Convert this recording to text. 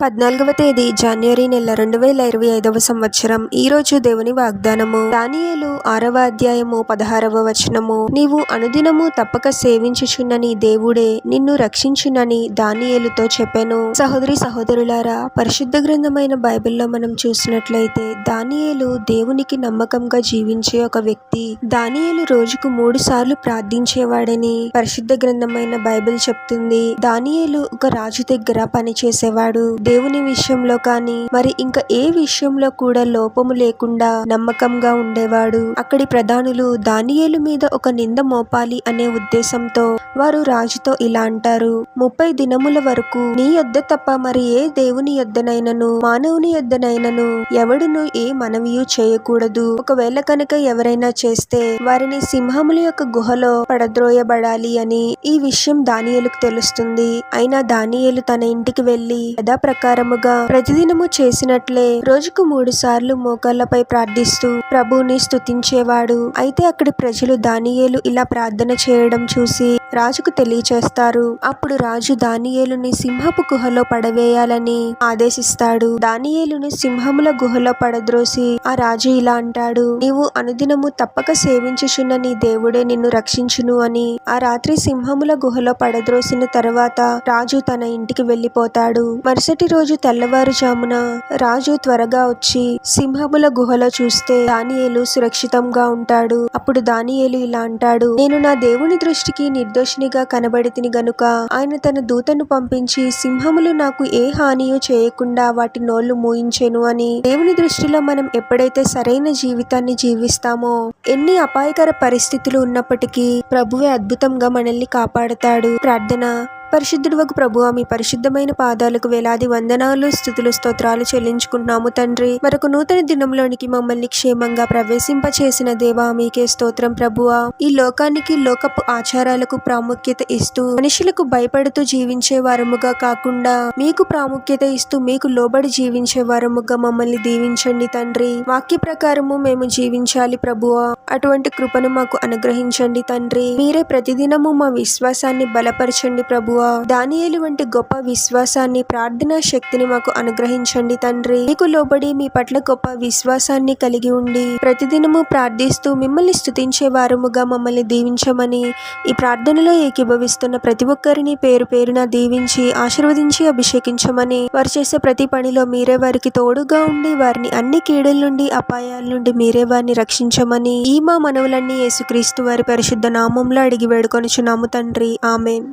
14వ తేదీ జనవరి నెల 2025వ సంవత్సరం. ఈ రోజు దేవుని వాగ్దానము. దానియేలు 6వ అధ్యాయము 16వ వచనము. నీవు అనుదినము తప్పక సేవించుచున్నని దేవుడే నిన్ను రక్షించునని దానియేలుతో చెప్పెను. సహోదరి సహోదరులారా, పరిశుద్ధ గ్రంథమైన బైబిల్లో మనం చూసినట్లయితే దానియేలు దేవునికి నమ్మకంగా జీవించే ఒక వ్యక్తి. దానియేలు రోజుకు 3 సార్లు ప్రార్థించేవాడని పరిశుద్ధ గ్రంథమైన బైబిల్ చెప్తుంది. దానియేలు ఒక రాజు దగ్గర పనిచేసేవాడు. దేవుని విషయంలో కానీ మరి ఇంకా ఏ విషయంలో కూడా లోపము లేకుండా నమ్మకంగా ఉండేవాడు. అక్కడి ప్రధానులు దానియేలు మీద ఒక నింద మోపాలి అనే ఉద్దేశంతో వారు రాజుతో ఇలా అంటారు: 30 దినముల వరకు నీ యొద్ద తప్ప మరి ఏ దేవుని యొద్దనైనను మానవుని యొద్దనైనను ఎవడును ఏ మనవియు చేయకూడదు. ఒకవేళ కనుక ఎవరైనా చేస్తే వారిని సింహముల యొక్క గుహలో పడద్రోయబడాలి అని ఈ విషయం దానియేలుకు తెలుస్తుంది. అయినా దానియేలు తన ఇంటికి వెళ్లి యథాప్రకారముగా ప్రతిదినము చేసినట్లే రోజుకు 3 సార్లు మోకాళ్లపై ప్రార్థిస్తూ ప్రభువుని స్తుతించేవాడు. అయితే అక్కడి ప్రజలు దానియేలు ఇలా ప్రార్థన చేయడం చూసి రాజుకు తెలియచేస్తారు. అప్పుడు రాజు దానియేలుని సింహపు గుహలో పడవేయాలని ఆదేశిస్తాడు. దానియేలుని సింహముల గుహలో పడద్రోసి ఆ రాజు ఇలా అంటాడు: నీవు అనుదినము తప్పక సేవించుచున్న నీ దేవుడే నిన్ను రక్షించును అని. ఆ రాత్రి సింహముల గుహలో పడద్రోసిన తర్వాత రాజు తన ఇంటికి వెళ్లిపోతాడు. మరుసటి రోజు తెల్లవారుజామున రాజు త్వరగా వచ్చి సింహముల గుహలో చూస్తే దానియేలు సురక్షితంగా ఉంటాడు. అప్పుడు దానియేలు ఇలా అంటాడు: నేను నా దేవుని దృష్టికి నిర్దోషినిగా కనబడితిని గనుక ఆయన తన దూతను పంపించి సింహములు నాకు ఏ హానియు చేయకుండా వాటి నోళ్లు మూయించెను అని. దేవుని దృష్టిలో మనం ఎప్పుడైతే సరైన జీవితాన్ని జీవిస్తామో ఎన్ని అపాయకర పరిస్థితులు ఉన్నప్పటికీ ప్రభువే అద్భుతంగా మనల్ని కాపాడుతాడు. ప్రార్థన. పరిశుద్ధుడవగు ప్రభువా, మీ పరిశుద్ధమైన పాదాలకు వేలాది వందనాలు, స్తుతులు, స్తోత్రాలు చెల్లించుకుంటున్నాము తండ్రి. మరొక నూతన దినంలోనికి మమ్మల్ని క్షేమంగా ప్రవేశింపచేసిన దేవా మీకే స్తోత్రం ప్రభువా. ఈ లోకానికి లోకపు ఆచారాలకు ప్రాముఖ్యత ఇస్తూ మనుషులకు భయపడుతూ జీవించే వారముగా కాకుండా మీకు ప్రాముఖ్యత ఇస్తూ మీకు లోబడి జీవించే వారముగా మమ్మల్ని దీవించండి తండ్రి. వాక్య ప్రకారము మేము జీవించాలి ప్రభువా. అటువంటి కృపను మాకు అనుగ్రహించండి తండ్రి. మీరే ప్రతిదినము మా విశ్వాసాన్ని బలపరచండి ప్రభువా. దానియేలు వంటి గొప్ప విశ్వాసాన్ని, ప్రార్థనా శక్తిని మాకు అనుగ్రహించండి తండ్రి. మీకు లోబడి మీ పట్ల గొప్ప విశ్వాసాన్ని కలిగి ఉండి ప్రతిదినము ప్రార్థిస్తూ మిమ్మల్ని స్తుతించే వారముగా మమ్మల్ని దీవించమని ఈ ప్రార్థనలో ఏకీభవిస్తున్న ప్రతి ఒక్కరిని పేరు పేరున దీవించి ఆశీర్వదించి అభిషేకించమని, వారు చేసే ప్రతి పనిలో మీరే వారికి తోడుగా ఉండి వారిని అన్ని కీడుల నుండి అపాయాల నుండి మీరే వారిని రక్షించమని ఈ మా మనవులన్నీ యేసుక్రీస్తు వారి పరిశుద్ధ నామంలో అడిగి వేడుకొనుచున్నాము తండ్రి. ఆమేన్.